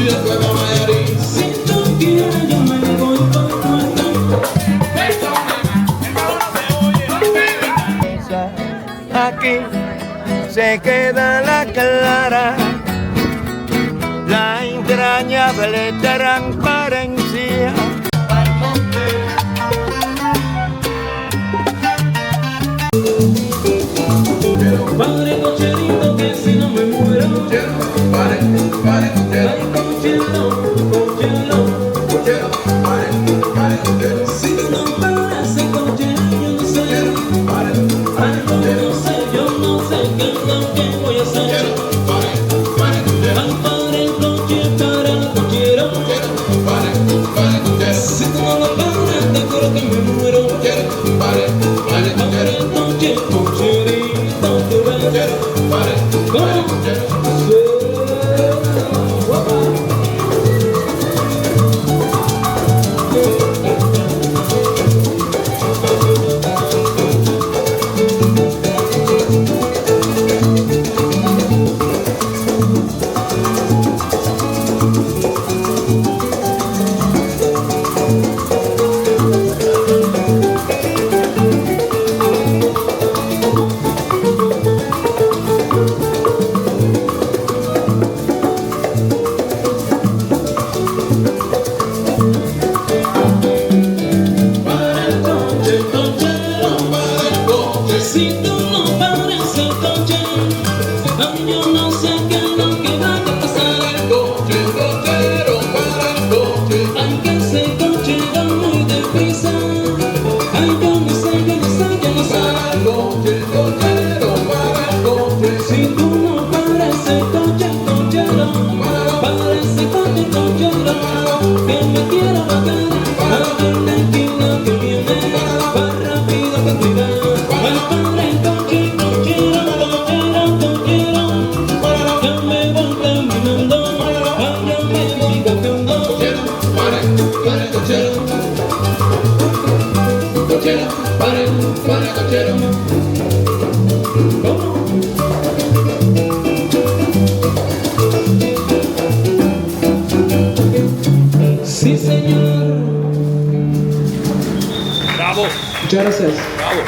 Si tú quieres yo me voy por muerto. Aquí se queda la clara, la entrañable transparencia. Padre cocherito que si no me muero. Ay, cochero, cochero. Si no paras ese cochero yo no sé. Ay, yo no sé qué es lo que voy a hacer. Ay, para el coche, para el cochero. Si tú no lo paras te juro que me muero. Para el coche, cocherito, tú ves. Si tú no paras el coche, ay, yo no sé qué es lo que va a pasar. Ay, que ese coche va muy deprisa. Ay, yo no sé. Si tú no paras el coche, cochero, para ese coche, cochero, que me quiero bajar. A ver la esquina que viene, va rápido que cuidar. Ay, para el coche, cochero, que me voy caminando. Ay, yo me voy cantando. Para el cochero. ¿Cómo? Sí, señor. Bravo, Muchas gracias. bravo.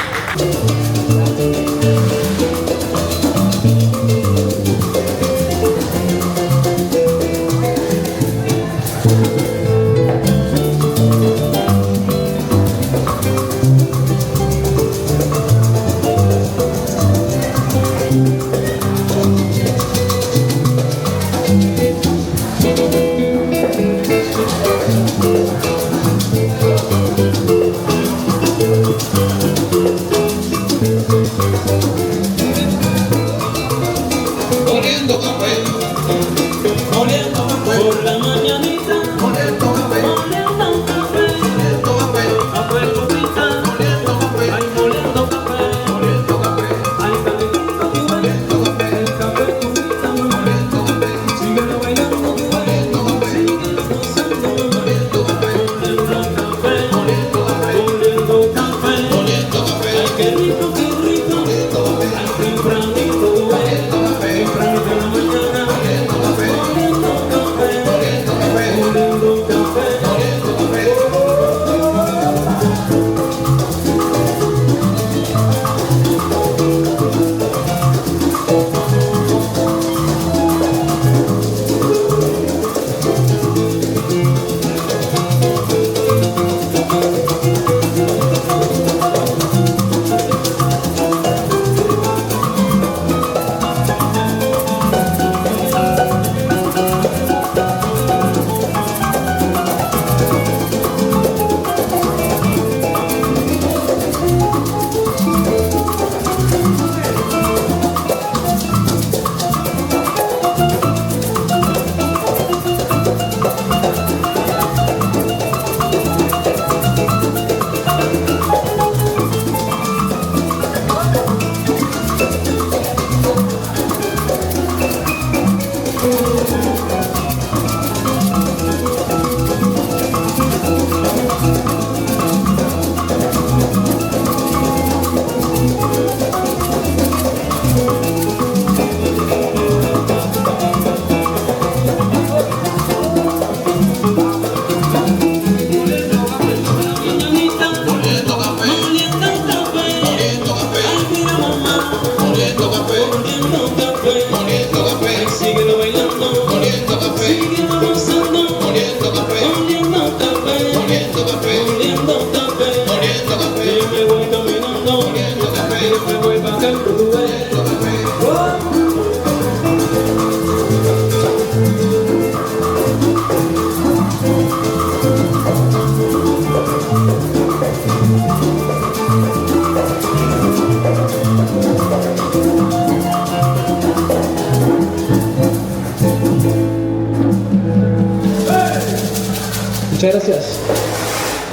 Muchas gracias.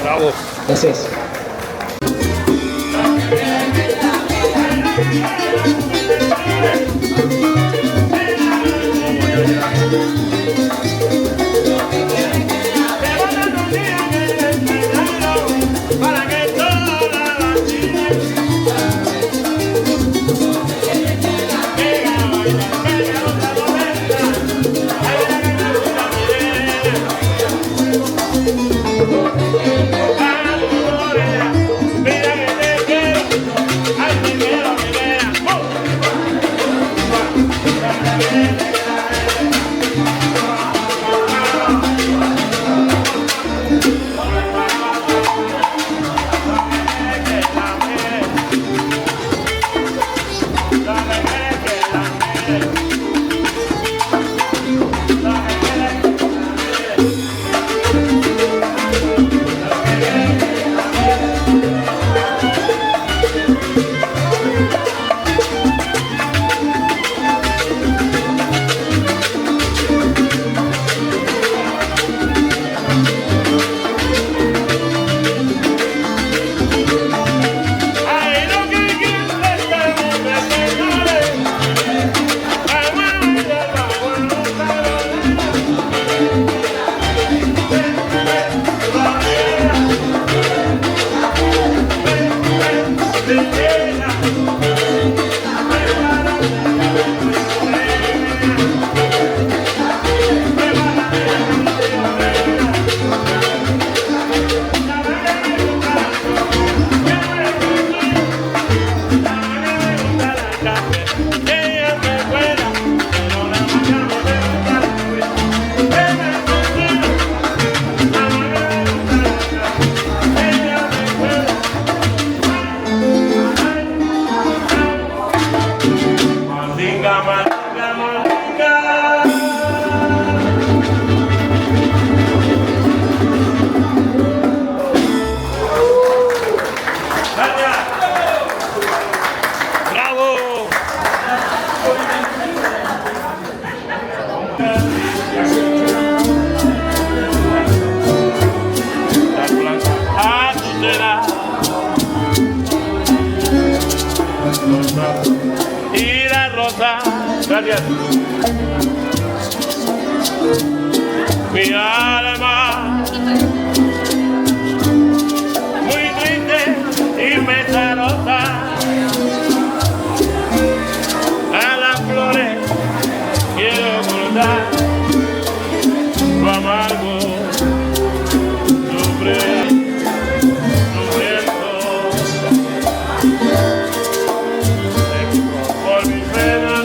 Bravo. Gracias. Y la rosa, gracias. Mi alma muy triste y pesarosa, a las flores quiero ocultar lo amargo, sufriendo. Por mi pena,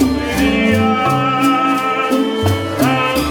un día tan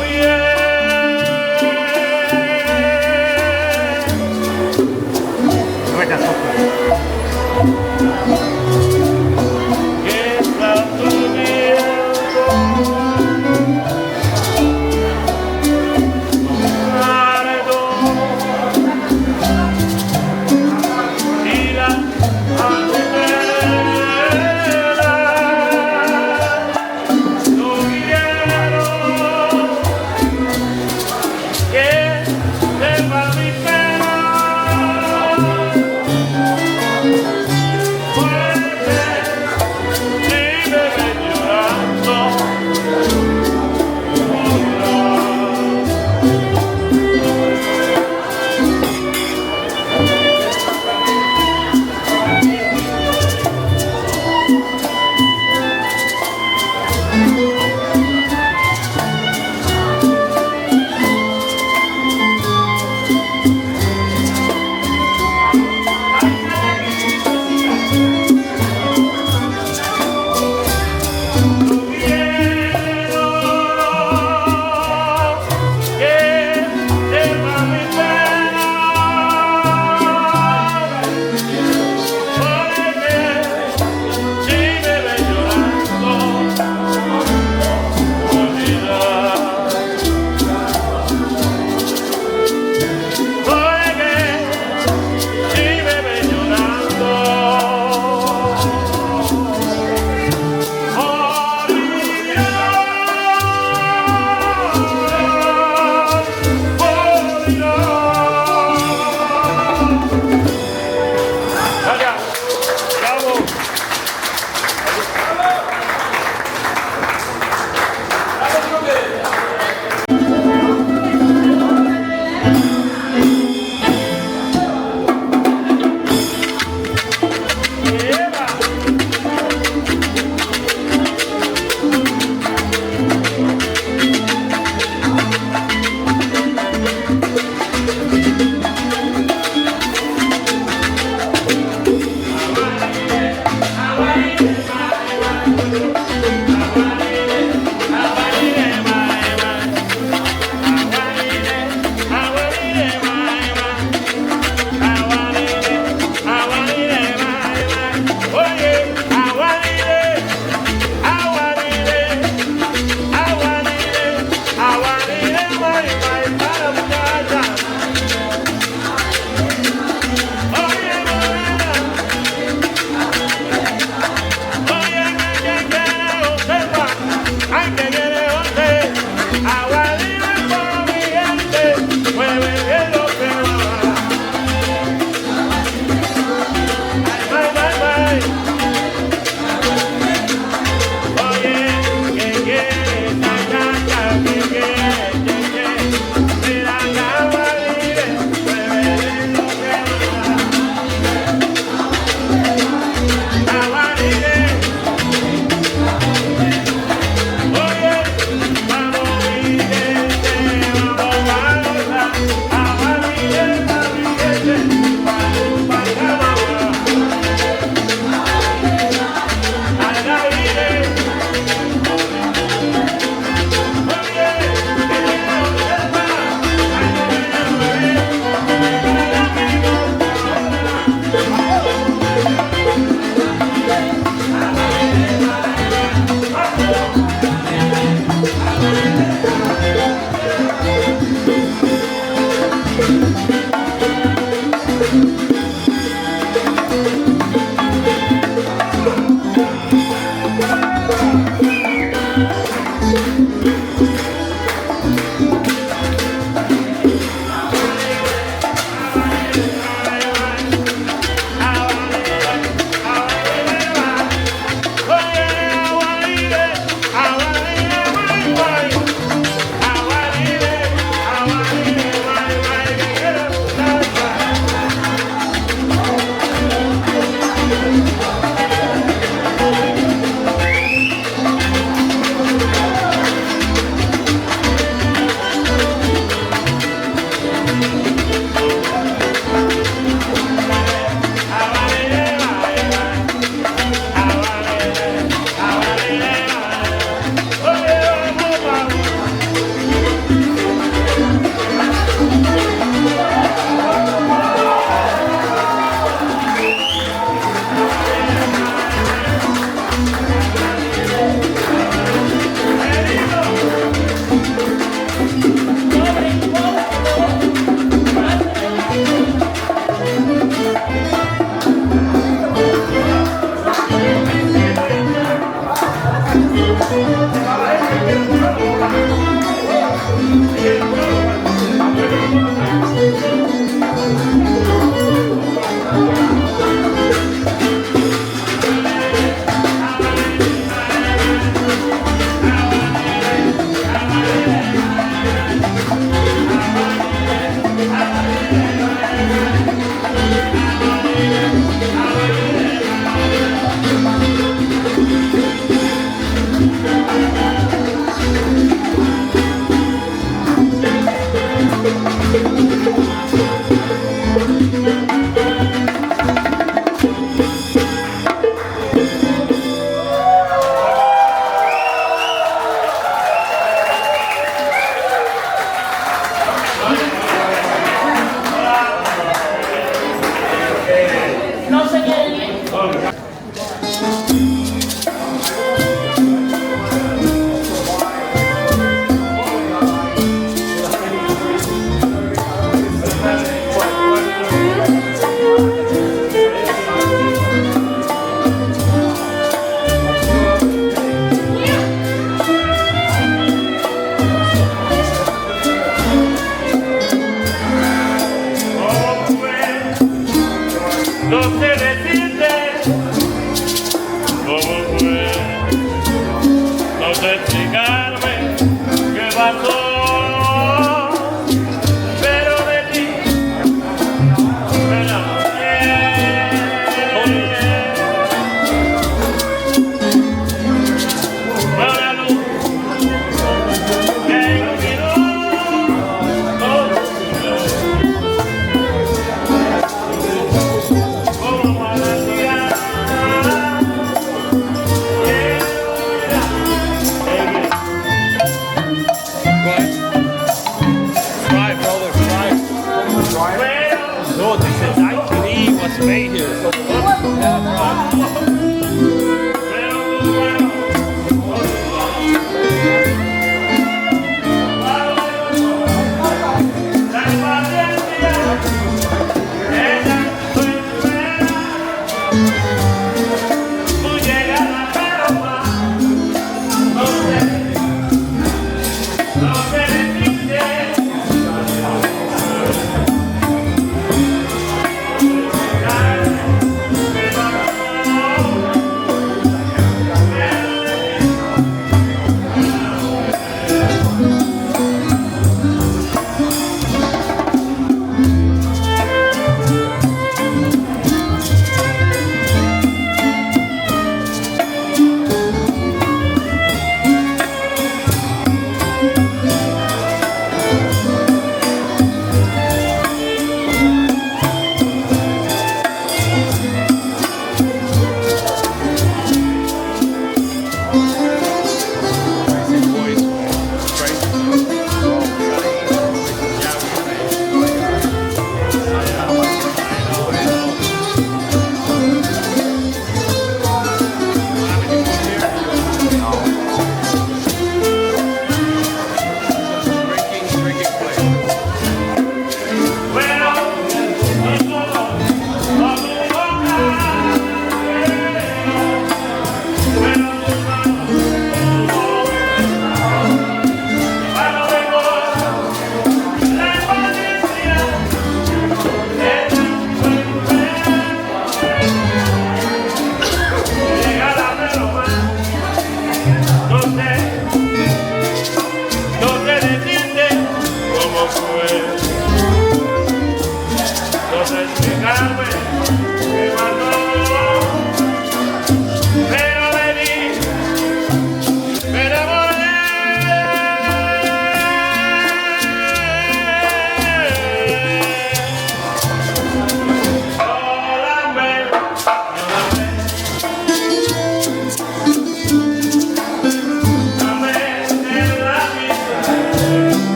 No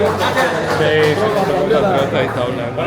Sí, su compatriota ahí está hablando.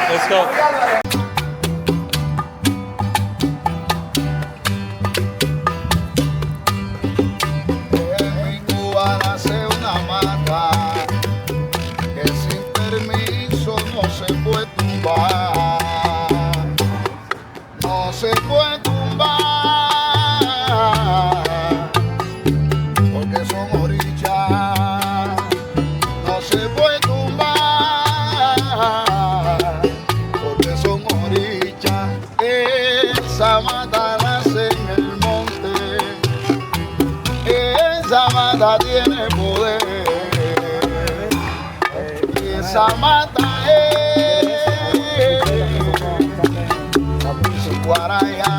Let's go. En mi Cuba nace una mata que sin permiso no se puede tumbar, no se puede tumbar, porque son orillas, no se puede tumbar, porque son orillas. Esa mata nace en el monte, esa mata tiene poder, y esa mata es Guaraya,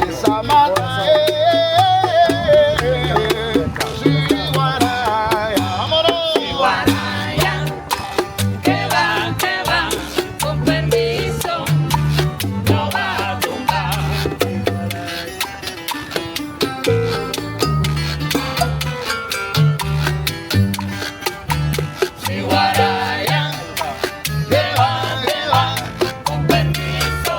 esa mata es Guaraya, vámonos. Guaraya, que va, con permiso, no va a tumbar. Si Guaraya, que va, con permiso,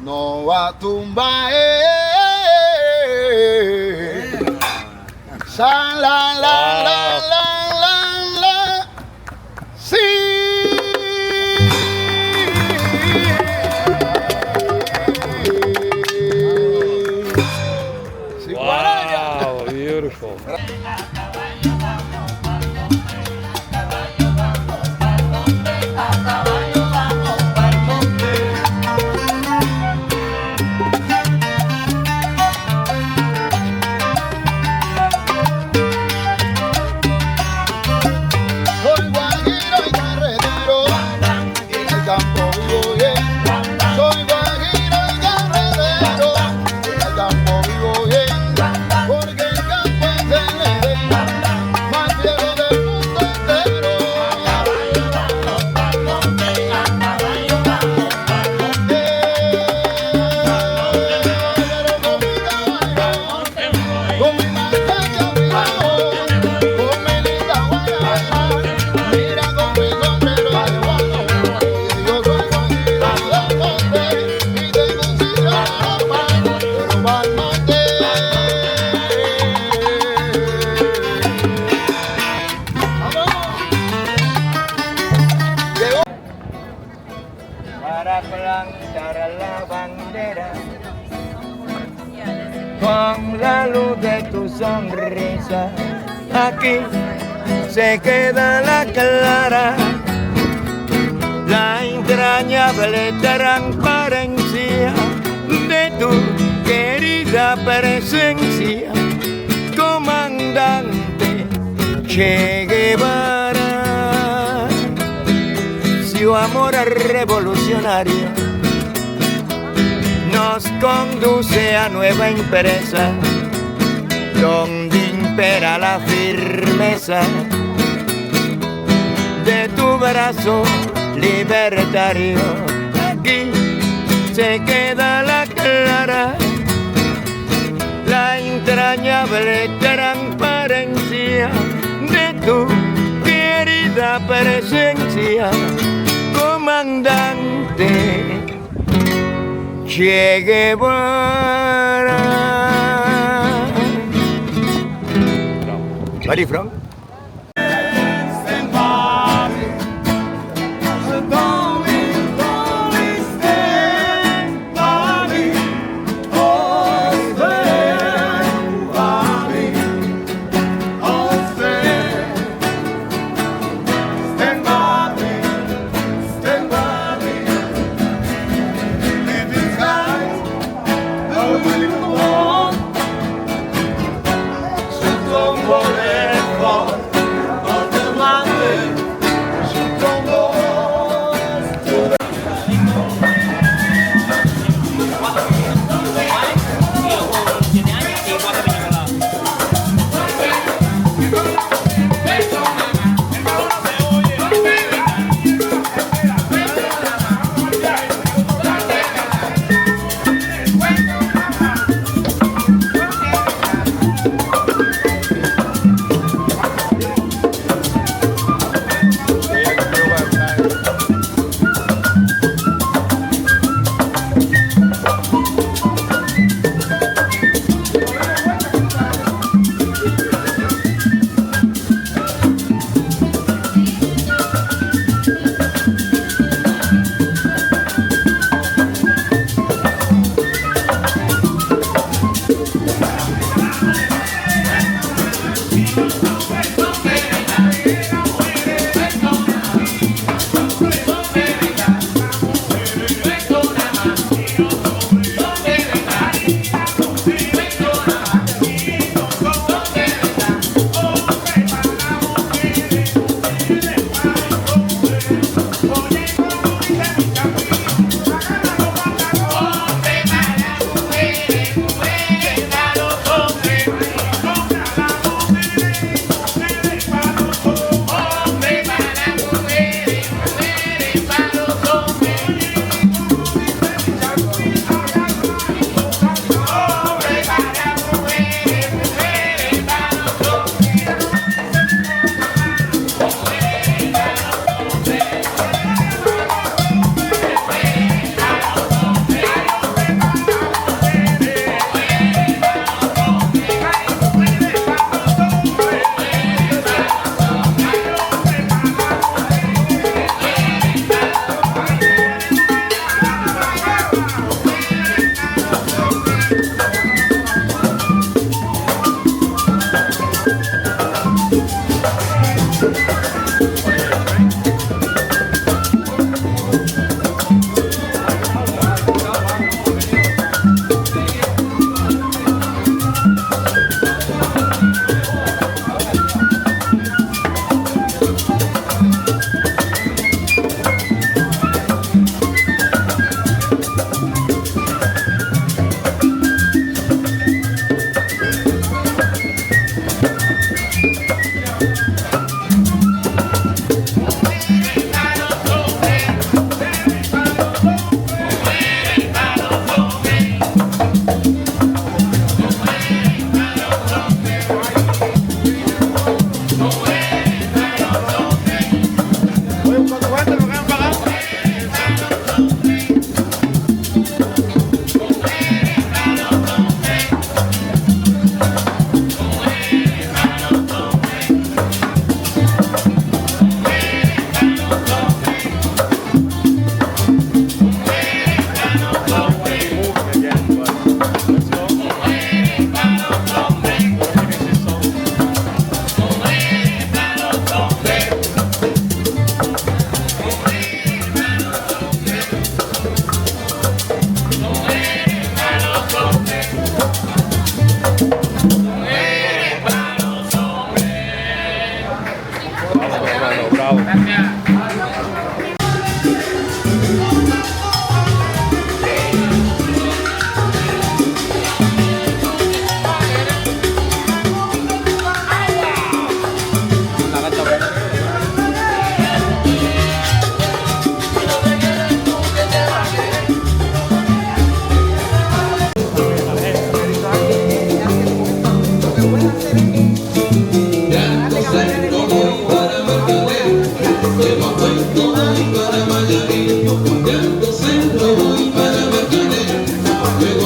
no va a tumbar. Sa la la la la. Sí. Sí, Wow, beautiful. Soy guajiro y carretero, en el campo vivo bien. Soy guajiro y carretero, en el campo vivo bien. Porque el campo es el Edén, más viejo del mundo entero. Pero con mi caballo, con mi marcha abajo, con mi linda guayaba, mira con mi sombrero de guano. Yo soy guajiro del monte y tengo un sitio a la mano, pero va al monte. Llegó. Para plantar la bandera con la luz de tu sonrisa. Aquí se queda la clara, la entrañable transparencia de tu querida presencia, comandante Che Guevara. Su amor revolucionario nos conduce a nueva empresa, donde impera la firmeza de tu brazo libertario. Aquí se queda la clara, la entrañable transparencia de tu querida presencia, comandante Che Guevara. Where are you from? Boleto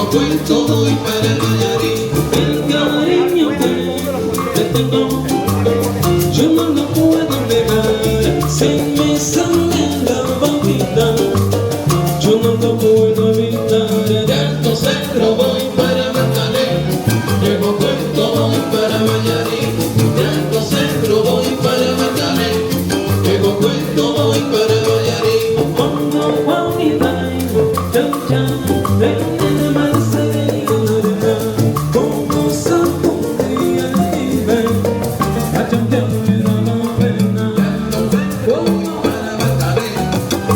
Llego puesto voy para Nayarit. El cariño que te tengo yo no lo puedo negar. Se me sale la babita, yo no lo puedo evitar. De Alto Cerro voy para Magdalena. Llego puesto voy para Nayarit. De Alto Cerro voy para Magdalena. Llego puesto voy para Nayarit. Cuando Juanita chan chan en el mar se llora, como sacudía y ve a champion era la pena.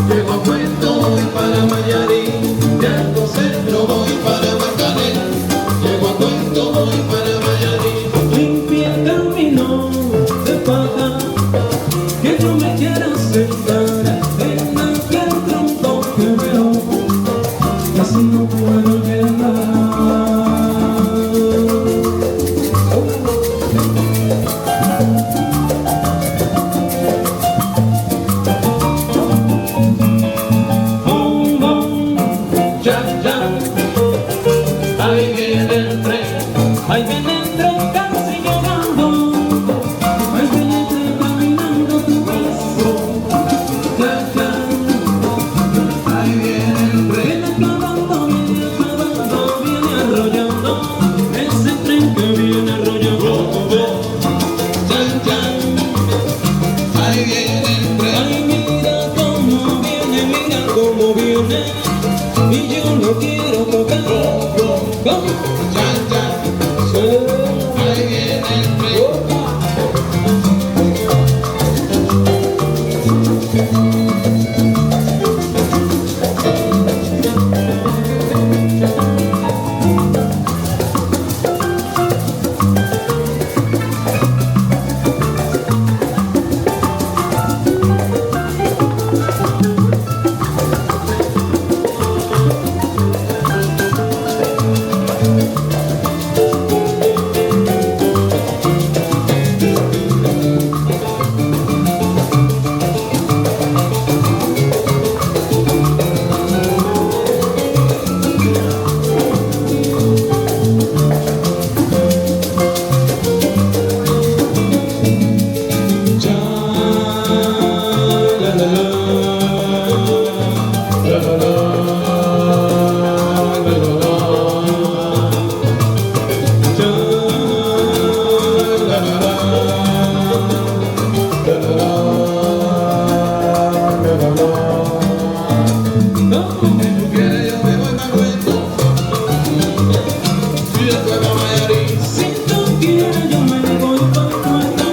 Llego puesto voy para Nayarit. De Alto Cerro voy para Magdalena. Llego puesto voy para Nayarit. Limpia el camino de paja, que yo me quiera sentar en aquel tronco que veo, así no puedo quedar. Bom, bom, ya, ya, Ahí viene el tren. ahí viene el tren casi llegando, ahí viene el tren caminando tu paso, ya, ya. Ahí viene el tren. Viene acabando, viene arrollando, ese tren que viene arrollando. Chan, chan, Ahí viene el tren. ay mira cómo viene, y yo no quiero tocar. ¿Cómo? Chan, chan. Sí. Ahí viene el tren. Cha, la, la, la. La, la, la. La, la, la. Cha, La, la, la. La, la, la. La, la, la. ¿cómo? Si tú quieres yo me voy para Cuento. Y después para Nayarit. Si tú quieres yo me voy pa' Puerto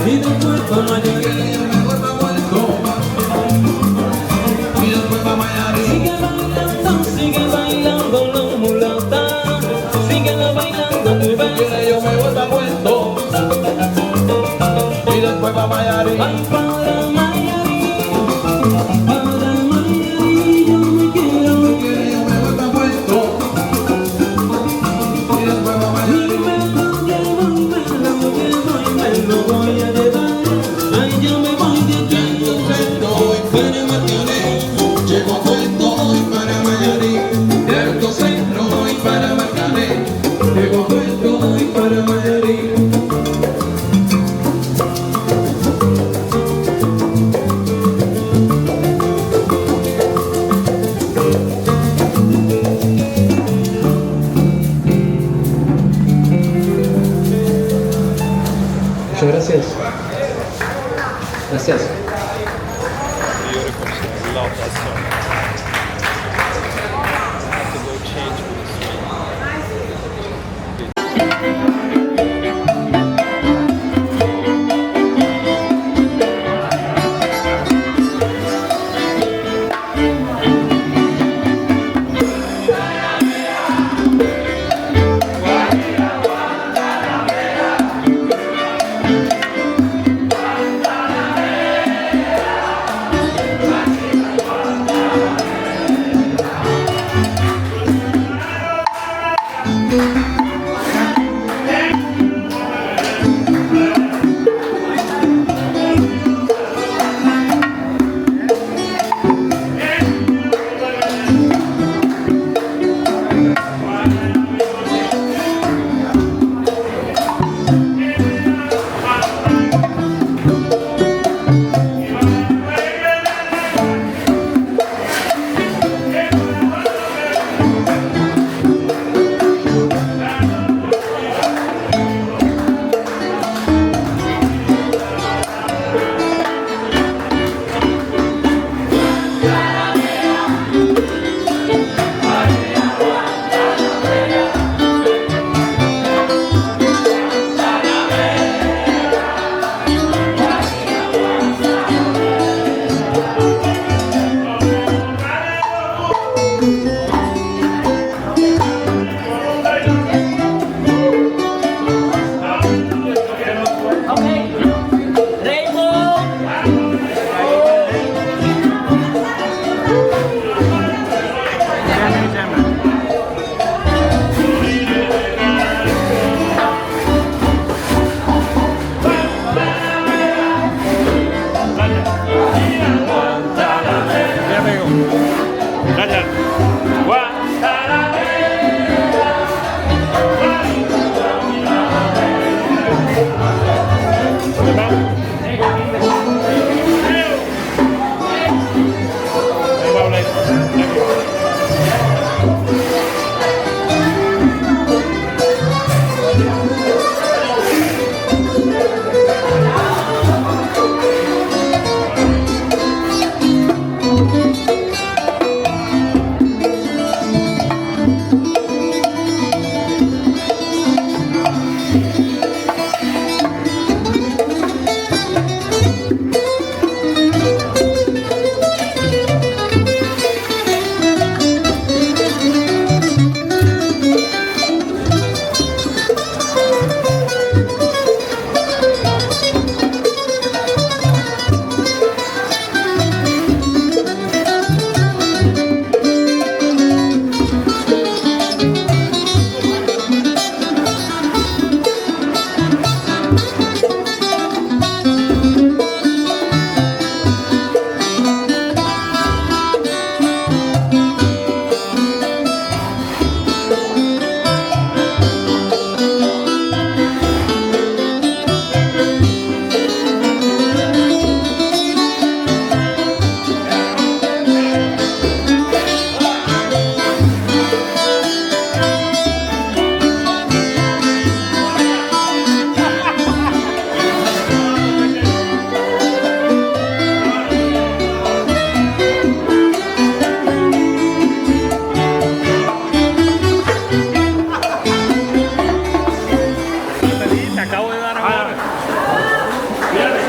y después pa' Nayarit. Quieres yo me voy para Cuento. Y después para Nayarit. Sigue bailando la mulata, síguela bailando tu vez. Quieres yo me voy para Cuento. Y después para Nayarit. Ay, para Nayarit, yo me quiero. Quieres yo me voy para Cuento. Y después para Y Nayarit. me lo voy a llevar. Ay, yo me voy de aquí. Voy para Marcané. Llego a Cuento, voy para Nayarit. De Alto Cerro voy para Marcané. Llego a Cuento, voy para Nayarit. Muchas gracias. Gracias. Beautiful song. I love that song. I have to go change for this one. acabo de dar ahora. Mira,